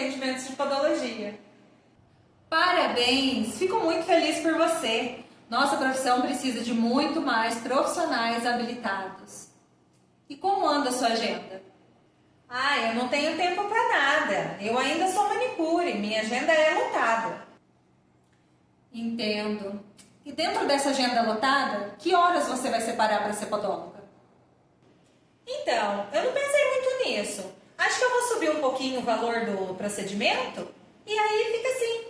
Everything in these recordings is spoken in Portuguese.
atendimentos de podologia. Parabéns! Fico muito feliz por você. Nossa profissão precisa de muito mais profissionais habilitados. E como anda a sua agenda? Eu não tenho tempo para nada. Eu ainda sou manicure, minha agenda é lotada. Entendo. E dentro dessa agenda lotada, que horas você vai separar para ser podóloga? Então, eu não pensei muito nisso. Acho que eu vou subir um pouquinho o valor do procedimento e aí fica assim.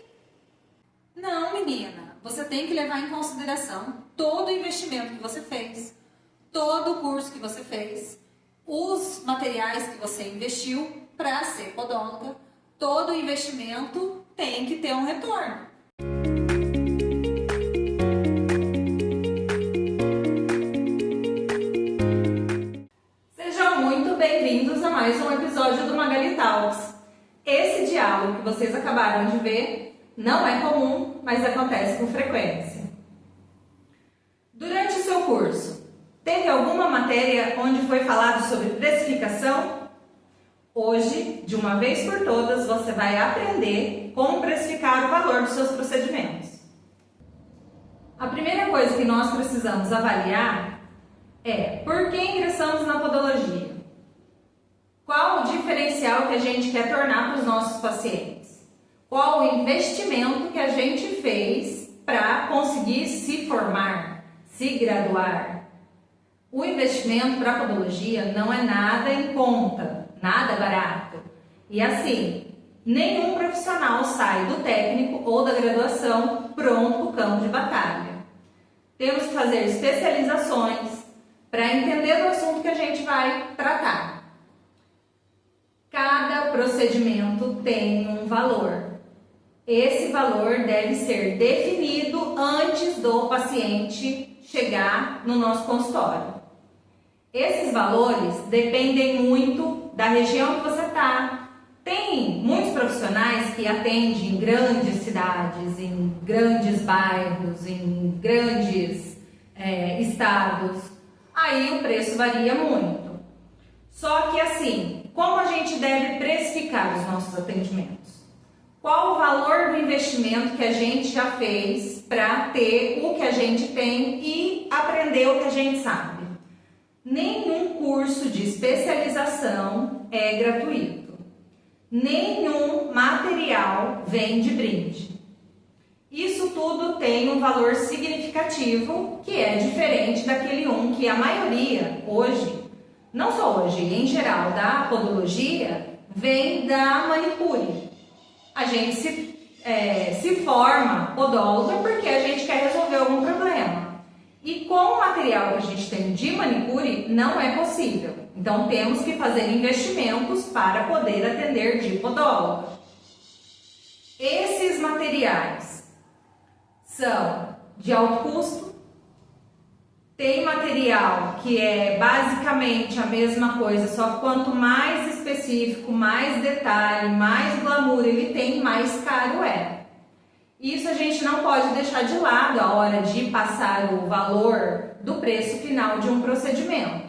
Não, menina. Você tem que levar em consideração todo o investimento que você fez, todo o curso que você fez, os materiais que você investiu para ser podóloga. Todo investimento tem que ter um retorno. Sejam muito bem-vindos a mais um episódio do Magali Talks. Esse diálogo que vocês acabaram de ver não é comum, mas acontece com frequência. Durante o seu curso, teve alguma matéria onde foi falado sobre precificação? Hoje, de uma vez por todas, você vai aprender como precificar o valor dos seus procedimentos. A primeira coisa que nós precisamos avaliar é por que ingressamos na podologia? Qual o diferencial que a gente quer tornar para os nossos pacientes? Qual o investimento que a gente fez para conseguir se formar, se graduar? O investimento para a podologia não é nada em conta, nada barato. E assim, nenhum profissional sai do técnico ou da graduação pronto para o campo de batalha. Temos que fazer especializações para entender o assunto que a gente vai tratar. Cada procedimento tem um valor. Esse valor deve ser definido antes do paciente chegar no nosso consultório. Esses valores dependem muito da região que você está. Tem muitos profissionais que atendem em grandes cidades, em grandes bairros, em grandes estados. Aí o preço varia muito. Só que assim, como a gente deve precificar os nossos atendimentos? Qual o valor do investimento que a gente já fez para ter o que a gente tem e aprender o que a gente sabe? Nenhum curso de especialização é gratuito. Nenhum material vem de brinde. Isso tudo tem um valor significativo que é diferente daquele que a maioria hoje, não só hoje, em geral, da podologia, vem da manicure. A gente se forma podóloga porque a gente quer resolver algum problema. E com o material que a gente tem de manicure, não é possível. Então, temos que fazer investimentos para poder atender de podóloga. Esses materiais são de alto custo. Tem material que é basicamente a mesma coisa, só que quanto mais específico, mais detalhe, mais glamour ele tem, mais caro é. Isso a gente não pode deixar de lado a hora de passar o valor do preço final de um procedimento.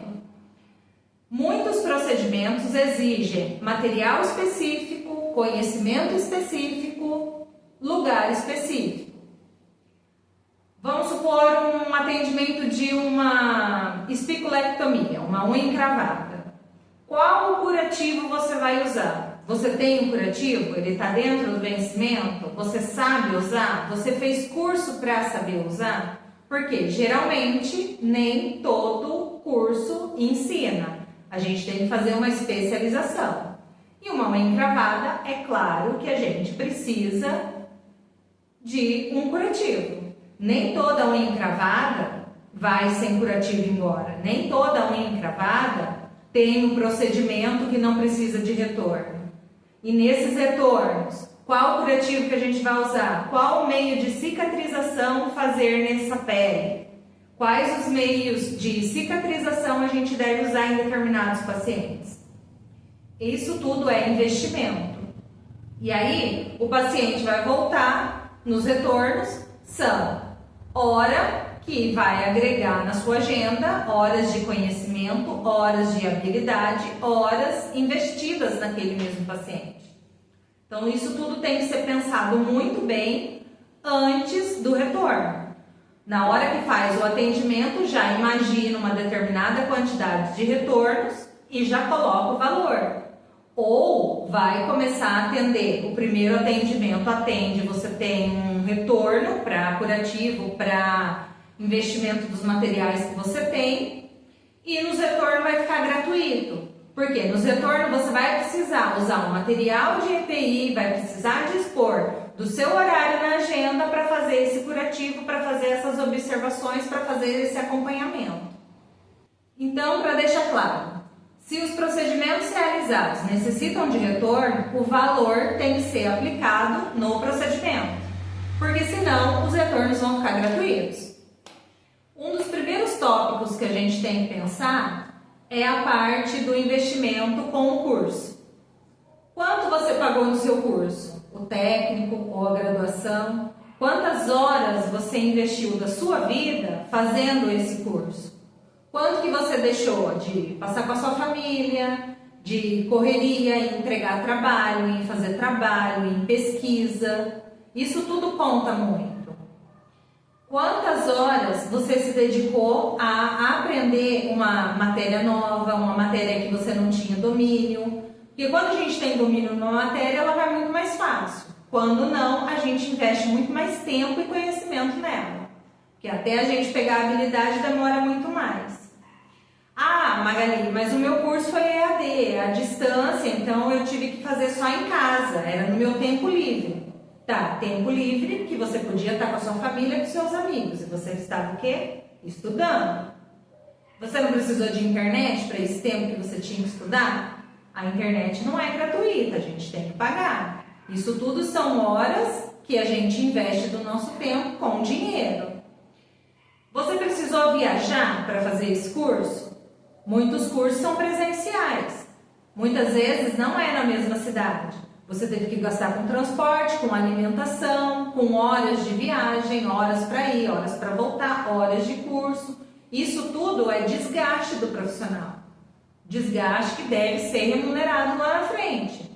Muitos procedimentos exigem material específico, conhecimento específico, lugar específico. Vamos supor um atendimento de uma espiculectomia, uma unha encravada. Qual o curativo você vai usar? Você tem um curativo? Ele está dentro do vencimento? Você sabe usar? Você fez curso para saber usar? Porque geralmente nem todo curso ensina. A gente tem que fazer uma especialização. E uma unha encravada, é claro que a gente precisa de um curativo. Nem toda unha encravada vai sem curativo embora. Nem toda unha encravada tem um procedimento que não precisa de retorno. E nesses retornos, qual o curativo que a gente vai usar? Qual o meio de cicatrização fazer nessa pele? Quais os meios de cicatrização a gente deve usar em determinados pacientes? Isso tudo é investimento. E aí, o paciente vai voltar nos retornos, são hora que vai agregar na sua agenda, horas de conhecimento, horas de habilidade, horas investidas naquele mesmo paciente. Então, isso tudo tem que ser pensado muito bem antes do retorno. Na hora que faz o atendimento, já imagina uma determinada quantidade de retornos e já coloca o valor. Ou vai começar a atender. O primeiro atendimento atende, você tem um retorno para curativo, para investimento dos materiais que você tem, e nos retornos vai ficar gratuito. Porque nos retornos você vai precisar usar um material de EPI, vai precisar dispor do seu horário na agenda para fazer esse curativo, para fazer essas observações, para fazer esse acompanhamento. Então, para deixar claro, se os procedimentos realizados necessitam de retorno, o valor tem que ser aplicado no procedimento, porque senão os retornos vão ficar gratuitos. Um dos primeiros tópicos que a gente tem que pensar é a parte do investimento com o curso. Quanto você pagou no seu curso? O técnico ou a graduação? Quantas horas você investiu da sua vida fazendo esse curso? Quanto que você deixou de passar com a sua família, de correria em entregar trabalho, em fazer trabalho, em pesquisa? Isso tudo conta muito. Quantas horas você se dedicou a aprender uma matéria nova, uma matéria que você não tinha domínio? Porque quando a gente tem domínio numa matéria, ela vai muito mais fácil. Quando não, a gente investe muito mais tempo e conhecimento nela. Porque até a gente pegar a habilidade demora muito mais. Ah, Magali, mas o meu curso foi EAD, à distância, então eu tive que fazer só em casa, era no meu tempo livre. Tá, tempo livre que você podia estar com a sua família, com seus amigos, e você estava o quê? Estudando. Você não precisou de internet para esse tempo que você tinha que estudar? A internet não é gratuita, a gente tem que pagar. Isso tudo são horas que a gente investe do nosso tempo com dinheiro. Você precisou viajar para fazer esse curso? Muitos cursos são presenciais. Muitas vezes não é na mesma cidade. Você teve que gastar com transporte, com alimentação, com horas de viagem, horas para ir, horas para voltar, horas de curso. Isso tudo é desgaste do profissional. Desgaste que deve ser remunerado lá na frente.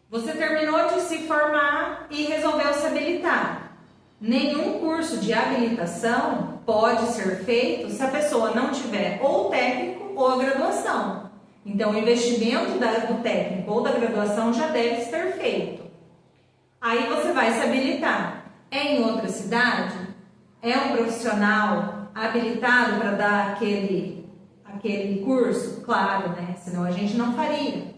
Você terminou de se formar e resolveu se habilitar. Nenhum curso de habilitação pode ser feito se a pessoa não tiver ou o técnico ou a graduação. Então, o investimento do técnico ou da graduação já deve ser feito. Aí você vai se habilitar. É em outra cidade? É um profissional habilitado para dar aquele curso? Claro, né? Senão a gente não faria.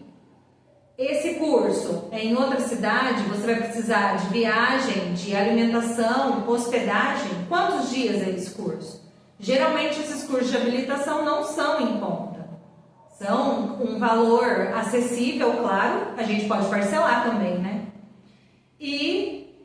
Esse curso é em outra cidade? Você vai precisar de viagem, de alimentação, hospedagem? Quantos dias é esse curso? Geralmente, esses cursos de habilitação não são em conta. São um valor acessível, claro, a gente pode parcelar também, né? E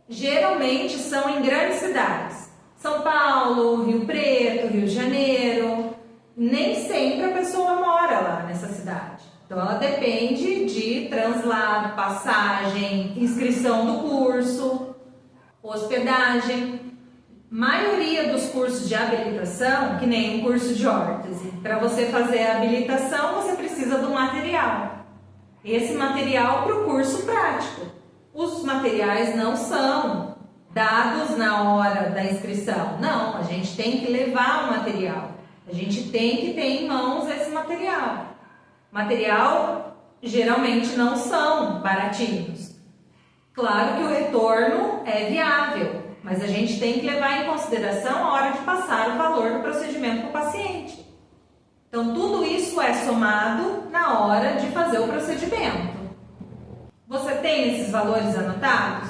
geralmente são em grandes cidades. São Paulo, Rio Preto, Rio de Janeiro. Nem sempre a pessoa mora lá nessa cidade. Então ela depende de translado, passagem, inscrição do curso, hospedagem. Maioria dos cursos de habilitação, que nem um curso de órtese, para você fazer a habilitação você precisa do material. Esse material para o curso prático. Os materiais não são dados na hora da inscrição. Não, a gente tem que levar o material. A gente tem que ter em mãos esse material. Material geralmente não são baratinhos. Claro que o retorno é viável. Mas a gente tem que levar em consideração a hora de passar o valor do procedimento para o paciente. Então, tudo isso é somado na hora de fazer o procedimento. Você tem esses valores anotados?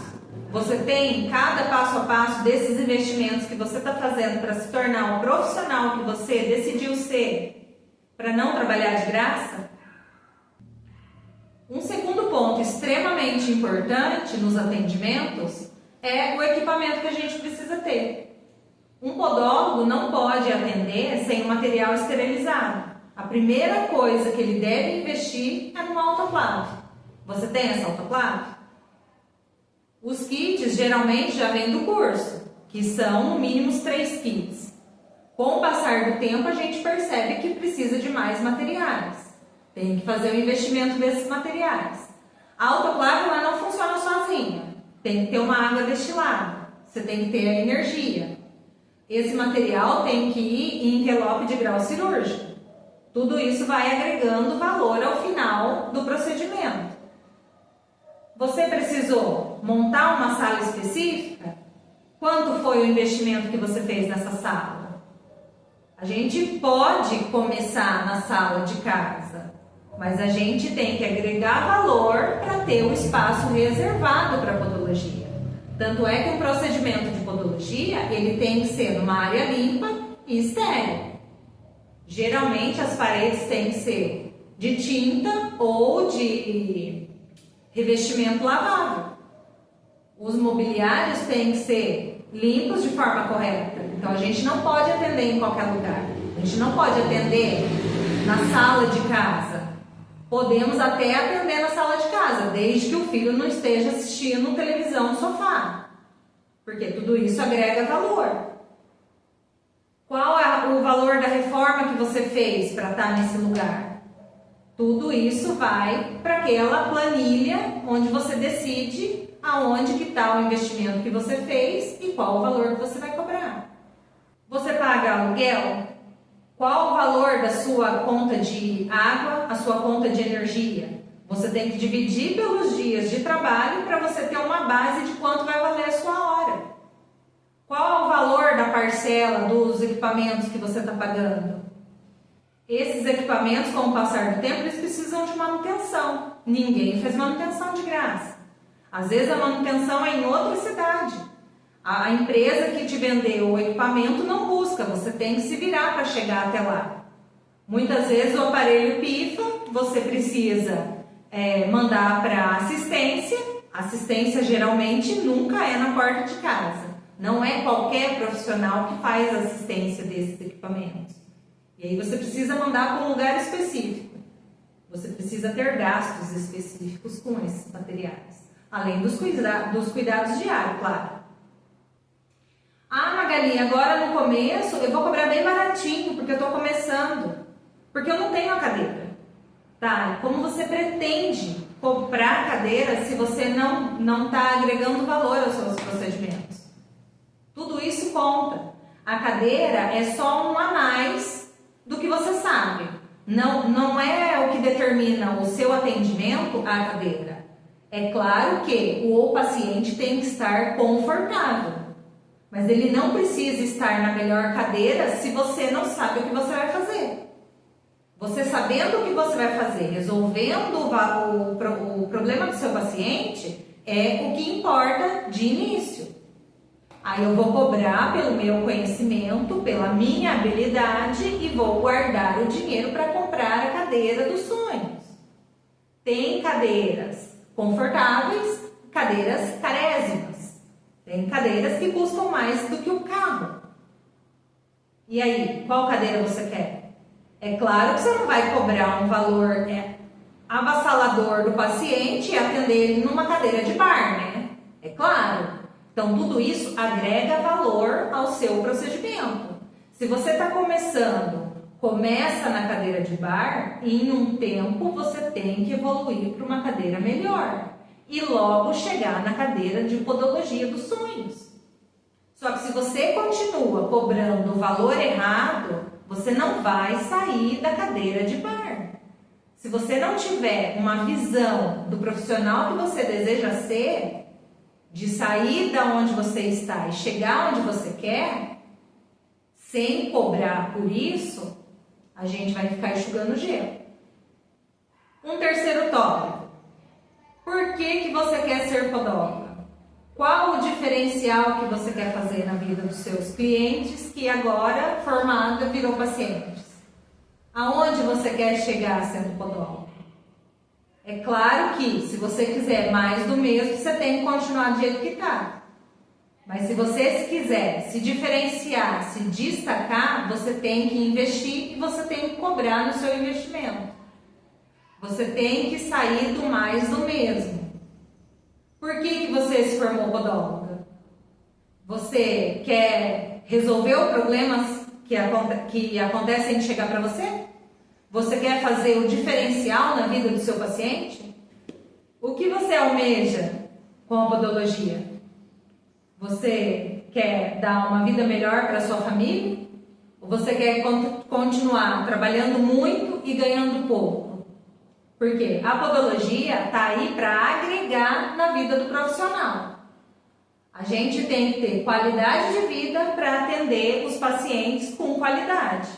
Você tem cada passo a passo desses investimentos que você está fazendo para se tornar um profissional que você decidiu ser, para não trabalhar de graça? Um segundo ponto extremamente importante nos atendimentos é o equipamento que a gente precisa ter. Um podólogo não pode atender sem o material esterilizado. A primeira coisa que ele deve investir é no autoclave. Você tem essa autoclave? Os kits geralmente já vêm do curso, que são no mínimo 3 kits. Com o passar do tempo a gente percebe que precisa de mais materiais. Tem que fazer o investimento desses materiais. A autoclave ela não funciona sozinha. Tem que ter uma água destilada. Você tem que ter a energia. Esse material tem que ir em envelope de grau cirúrgico. Tudo isso vai agregando valor ao final do procedimento. Você precisou montar uma sala específica? Quanto foi o investimento que você fez nessa sala? A gente pode começar na sala de casa, mas a gente tem que agregar valor para ter o espaço reservado para podologia. Tanto é que um procedimento de podologia, ele tem que ser numa área limpa e estéril. Geralmente as paredes têm que ser de tinta ou de revestimento lavável. Os mobiliários têm que ser limpos de forma correta. Então a gente não pode atender em qualquer lugar. A gente não pode atender na sala de casa. Podemos até atender na sala de casa, desde que o filho não esteja assistindo televisão no sofá. Porque tudo isso agrega valor. Qual é o valor da reforma que você fez para estar nesse lugar? Tudo isso vai para aquela planilha onde você decide aonde que está o investimento que você fez e qual o valor que você vai cobrar. Você paga aluguel? Qual o valor da sua conta de água, a sua conta de energia? Você tem que dividir pelos dias de trabalho para você ter uma base de quanto vai valer a sua hora. Qual o valor da parcela dos equipamentos que você está pagando? Esses equipamentos, com o passar do tempo, eles precisam de manutenção. Ninguém faz manutenção de graça. Às vezes a manutenção é em outra cidade. A empresa que te vendeu o equipamento não busca, você tem que se virar para chegar até lá. Muitas vezes o aparelho pifa, você precisa mandar para assistência. Assistência geralmente nunca é na porta de casa. Não é qualquer profissional que faz assistência desses equipamentos. E aí você precisa mandar para um lugar específico. Você precisa ter gastos específicos com esses materiais. Além dos cuidados diários, claro. Ah, Magali, agora no começo eu vou cobrar bem baratinho, porque eu estou começando. Porque eu não tenho a cadeira. Tá? Como você pretende comprar a cadeira se você não está agregando valor aos seus procedimentos? Tudo isso conta. A cadeira é só um a mais do que você sabe. Não é o que determina o seu atendimento a cadeira. É claro que o paciente tem que estar confortável. Mas ele não precisa estar na melhor cadeira se você não sabe o que você vai fazer. Você sabendo o que você vai fazer, resolvendo o problema do seu paciente, é o que importa de início. Aí eu vou cobrar pelo meu conhecimento, pela minha habilidade e vou guardar o dinheiro para comprar a cadeira dos sonhos. Tem cadeiras confortáveis, cadeiras carésimas. Tem cadeiras que custam mais do que um carro. E aí, qual cadeira você quer? É claro que você não vai cobrar um valor avassalador do paciente e atender ele numa cadeira de bar, né? É claro. Então, tudo isso agrega valor ao seu procedimento. Se você está começando, começa na cadeira de bar e em um tempo você tem que evoluir para uma cadeira melhor. E logo chegar na cadeira de podologia dos sonhos. Só que se você continua cobrando o valor errado, você não vai sair da cadeira de bar. Se você não tiver uma visão do profissional que você deseja ser, de sair da onde você está e chegar onde você quer, sem cobrar por isso, a gente vai ficar enxugando gelo. Um terceiro tópico. Por que você quer ser podóloga? Qual o diferencial que você quer fazer na vida dos seus clientes que agora, formada, virou pacientes? Aonde você quer chegar sendo podóloga? É claro que, se você quiser mais do mesmo, você tem que continuar do jeito que está. Mas se você quiser se diferenciar, se destacar, você tem que investir e você tem que cobrar no seu investimento. Você tem que sair do mais do mesmo. Por que você se formou podóloga? Você quer resolver os problemas que acontecem de chegar para você? Você quer fazer o diferencial na vida do seu paciente? O que você almeja com a podologia? Você quer dar uma vida melhor para sua família? Ou você quer continuar trabalhando muito e ganhando pouco? Porque a podologia está aí para agregar na vida do profissional. A gente tem que ter qualidade de vida para atender os pacientes com qualidade.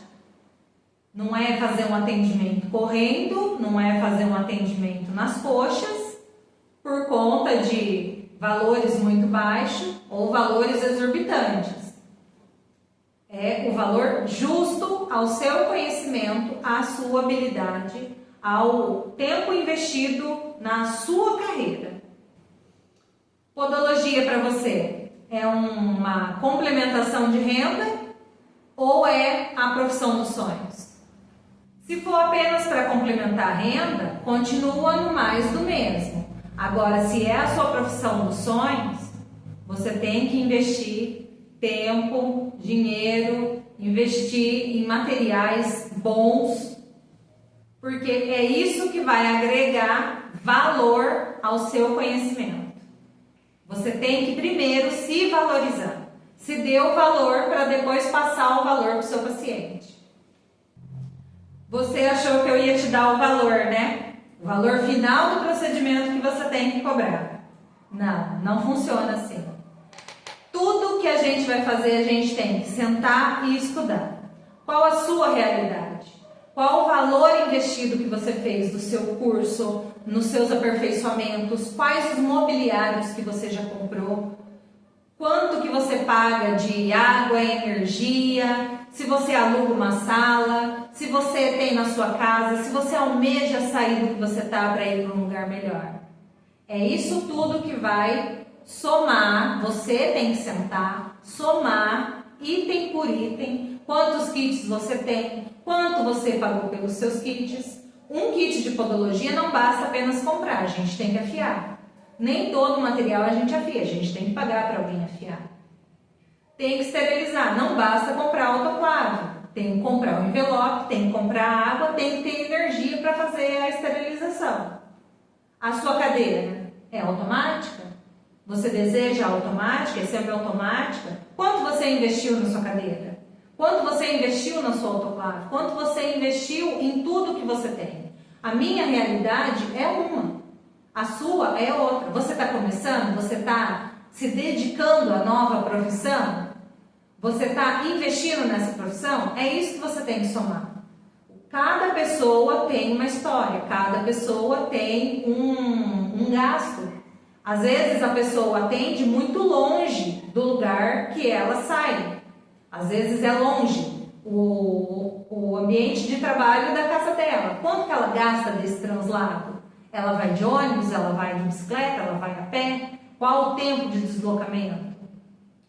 Não é fazer um atendimento correndo, não é fazer um atendimento nas coxas, por conta de valores muito baixos ou valores exorbitantes. É o valor justo ao seu conhecimento, à sua habilidade, ao tempo investido na sua carreira. Podologia para você é uma complementação de renda ou é a profissão dos sonhos? Se for apenas para complementar a renda, continua no mais do mesmo. Agora, se é a sua profissão dos sonhos, você tem que investir tempo, dinheiro, investir em materiais bons, porque é isso que vai agregar valor ao seu conhecimento. Você tem que primeiro se valorizar. Se dê o valor para depois passar o valor para o seu paciente. Você achou que eu ia te dar o valor, né? O valor final do procedimento que você tem que cobrar. Não, não funciona assim. Tudo que a gente vai fazer, a gente tem que sentar e estudar. Qual a sua realidade? Qual o valor investido que você fez do seu curso, nos seus aperfeiçoamentos? Quais os mobiliários que você já comprou? Quanto que você paga de água, energia? Se você aluga uma sala? Se você tem na sua casa? Se você almeja sair do que você está para ir para um lugar melhor? É isso tudo que vai somar. Você tem que sentar, somar item por item. Quantos kits você tem? Quanto você pagou pelos seus kits? Um kit de podologia não basta apenas comprar, a gente tem que afiar. Nem todo material a gente afia, a gente tem que pagar para alguém afiar. Tem que esterilizar, não basta comprar autoclave. Tem que comprar o envelope, tem que comprar água, tem que ter energia para fazer a esterilização. A sua cadeira é automática? Você deseja automática? É semi-automática? Quanto você investiu na sua cadeira? Quanto você investiu na sua autoclave? Quanto você investiu em tudo que você tem? A minha realidade é uma, a sua é outra. Você está começando? Você está se dedicando à nova profissão? Você está investindo nessa profissão? É isso que você tem que somar. Cada pessoa tem uma história, cada pessoa tem um gasto. Às vezes a pessoa atende muito longe do lugar que ela sai. Às vezes é longe o ambiente de trabalho da casa dela. Quanto que ela gasta desse translado? Ela vai de ônibus, ela vai de bicicleta, ela vai a pé? Qual o tempo de deslocamento?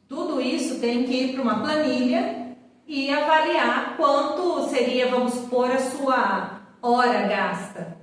Tudo isso tem que ir para uma planilha e avaliar quanto seria, vamos supor, a sua hora gasta.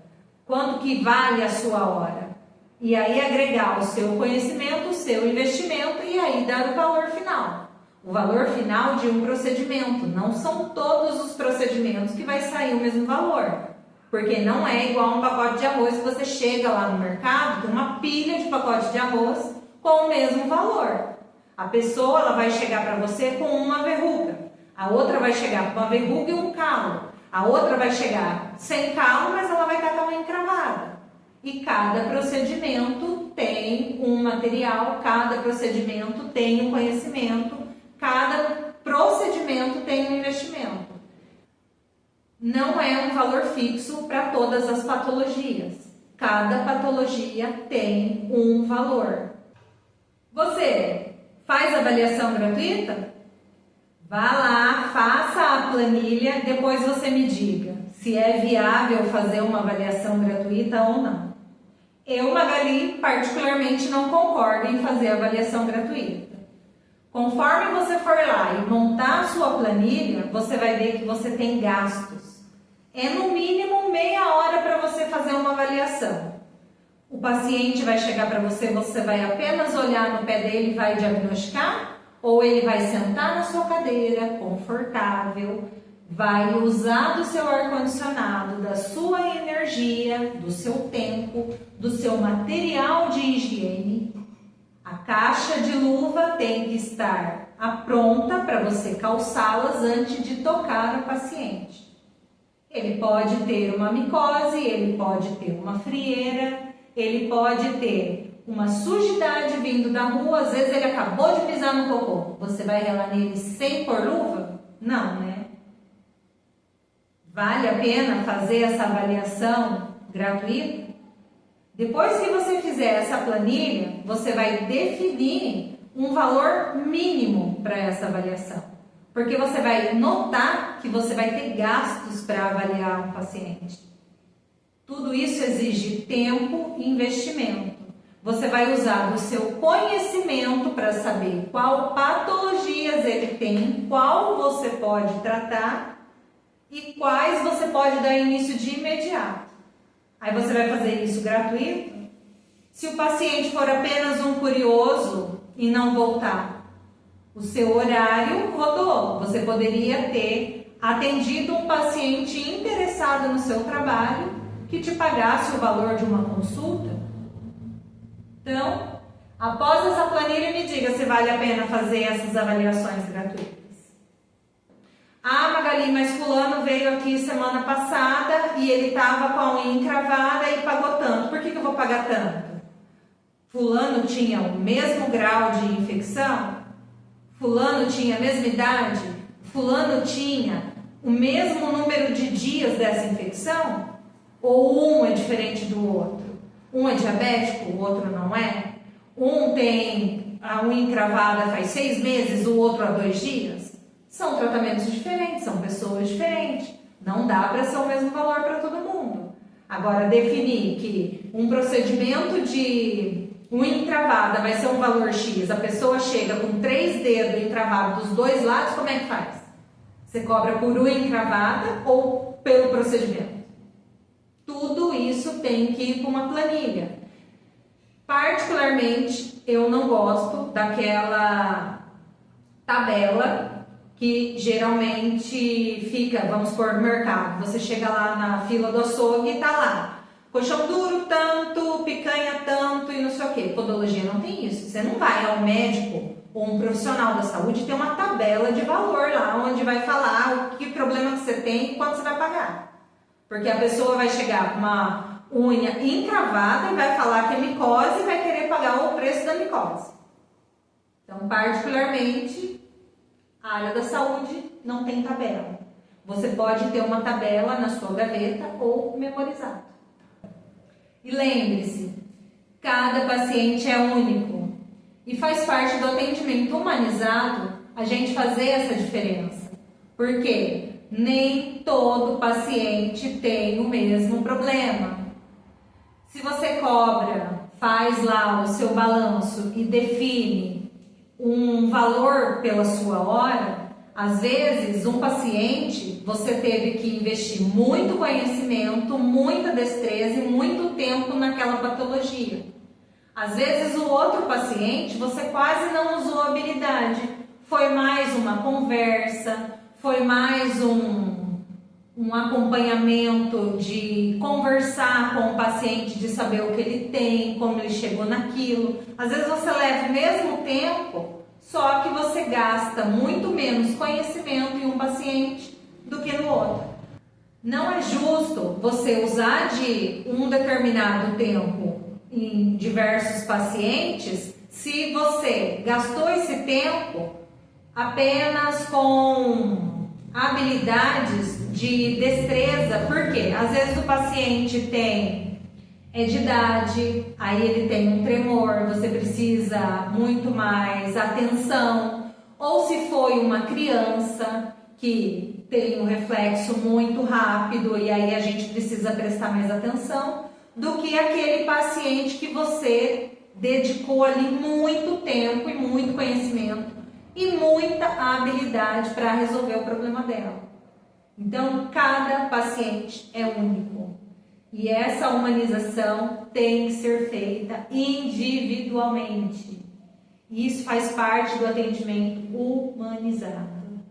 Quanto que vale a sua hora? E aí agregar o seu conhecimento, o seu investimento e aí dar o valor final. O valor final de um procedimento. Não são todos os procedimentos que vai sair o mesmo valor. Porque não é igual um pacote de arroz que você chega lá no mercado, tem uma pilha de pacote de arroz com o mesmo valor. A pessoa ela vai chegar para você com uma verruga. A outra vai chegar com uma verruga e um calo. A outra vai chegar sem calo, mas ela vai estar com a unha encravada. E cada procedimento tem um material, cada procedimento tem um conhecimento, cada procedimento tem um investimento. Não é um valor fixo para todas as patologias. Cada patologia tem um valor. Você faz avaliação gratuita? Vá lá, faça a planilha, depois você me diga se é viável fazer uma avaliação gratuita ou não. Eu, Magali, particularmente não concordo em fazer avaliação gratuita. Conforme você for lá e montar a sua planilha, você vai ver que você tem gastos. É no mínimo meia hora para você fazer uma avaliação. O paciente vai chegar para você, você vai apenas olhar no pé dele e vai diagnosticar? Ou ele vai sentar na sua cadeira, confortável, vai usar do seu ar-condicionado, da sua energia, do seu tempo, do seu material de higiene. A caixa de luva tem que estar pronta para você calçá-las antes de tocar o paciente. Ele pode ter uma micose, ele pode ter uma frieira, ele pode ter uma sujidade vindo da rua, às vezes ele acabou de pisar no cocô. Você vai relar nele sem pôr luva? Não, né? Vale a pena fazer essa avaliação gratuita? Depois que você fizer essa planilha, você vai definir um valor mínimo para essa avaliação. Porque você vai notar que você vai ter gastos para avaliar um paciente. Tudo isso exige tempo e investimento. Você vai usar do seu conhecimento para saber qual patologias ele tem, qual você pode tratar e quais você pode dar início de imediato. Aí você vai fazer isso gratuito? Se o paciente for apenas um curioso e não voltar, o seu horário rodou. Você poderia ter atendido um paciente interessado no seu trabalho que te pagasse o valor de uma consulta. Então, após essa planilha, me diga se vale a pena fazer essas avaliações gratuitas. Ah, Magali, mas fulano veio aqui semana passada e ele estava com a unha encravada e pagou tanto. Por que eu vou pagar tanto? Fulano tinha o mesmo grau de infecção? Fulano tinha a mesma idade? Fulano tinha o mesmo número de dias dessa infecção? Ou um é diferente do outro? Um é diabético, o outro não é? Um tem a unha encravada faz 6 meses, o outro há 2 dias? São tratamentos diferentes, são pessoas diferentes. Não dá para ser o mesmo valor para todo mundo. Agora, definir que um procedimento de unha encravada vai ser um valor X, a pessoa chega com 3 dedos encravados dos 2 lados, como é que faz? Você cobra por unha encravada ou pelo procedimento? Tudo isso tem que ir com uma planilha. Particularmente, eu não gosto daquela tabela que geralmente fica, vamos supor, no mercado. Você chega lá na fila do açougue e tá lá. Colchão duro tanto, picanha tanto e não sei o que. Podologia não tem isso. Você não vai ao médico ou um profissional da saúde ter uma tabela de valor lá, onde vai falar o que problema que você tem e quanto você vai pagar. Porque a pessoa vai chegar com uma unha encravada e vai falar que é micose e vai querer pagar o preço da micose. Então, particularmente, a área da saúde não tem tabela. Você pode ter uma tabela na sua gaveta ou memorizar. E lembre-se, cada paciente é único e faz parte do atendimento humanizado a gente fazer essa diferença. Por quê? Nem todo paciente tem o mesmo problema. Se você cobra, faz lá o seu balanço e define um valor pela sua hora, às vezes um paciente você teve que investir muito conhecimento, muita destreza e muito tempo naquela patologia. Às vezes o outro paciente você quase não usou habilidade, foi mais uma conversa, foi mais um acompanhamento de conversar com o paciente, de saber o que ele tem, como ele chegou naquilo. Às vezes você leva o mesmo tempo, só que você gasta muito menos conhecimento em um paciente do que no outro. Não é justo você usar de um determinado tempo em diversos pacientes se você gastou esse tempo apenas com habilidades de destreza, porque às vezes o paciente é de idade, aí ele tem um tremor, você precisa muito mais atenção, ou se foi uma criança que tem um reflexo muito rápido e aí a gente precisa prestar mais atenção do que aquele paciente que você dedicou ali muito tempo e muito conhecimento e muita habilidade para resolver o problema dela. Então, cada paciente é único. E essa humanização tem que ser feita individualmente. E isso faz parte do atendimento humanizado.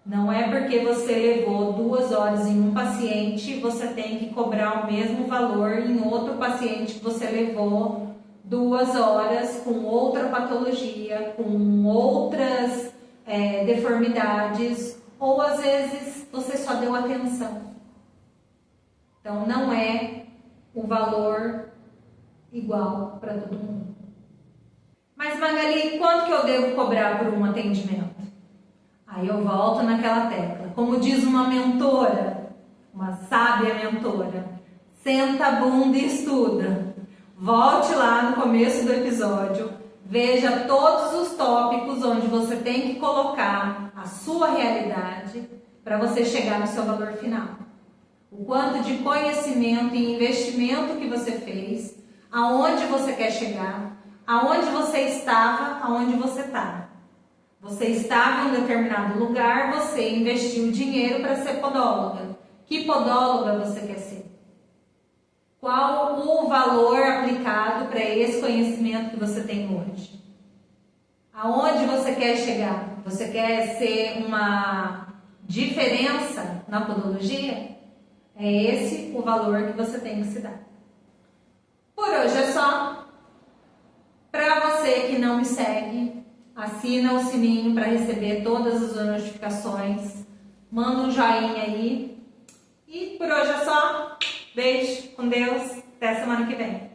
Não é porque você levou 2 horas em um paciente, você tem que cobrar o mesmo valor em outro paciente que você levou 2 horas com outra patologia, com outras deformidades, ou às vezes você só deu atenção. Então não é o valor igual para todo mundo. Mas Magali, quanto que eu devo cobrar por um atendimento? Aí eu volto naquela tecla. Como diz uma mentora, uma sábia mentora, senta a bunda e estuda. Volte lá no começo do episódio, veja todos os tópicos onde você tem que colocar a sua realidade para você chegar no seu valor final. O quanto de conhecimento e investimento que você fez, aonde você quer chegar, aonde você estava, aonde você está. Você estava em um determinado lugar, você investiu dinheiro para ser podóloga. Que podóloga você quer ser? Qual o valor aplicado para esse conhecimento que você tem hoje? Aonde você quer chegar? Você quer ser uma diferença na podologia? É esse o valor que você tem que se dar. Por hoje é só. Para você que não me segue, assina o sininho para receber todas as notificações. Manda um joinha aí. E por hoje é só. Beijo, com Deus. Até semana que vem.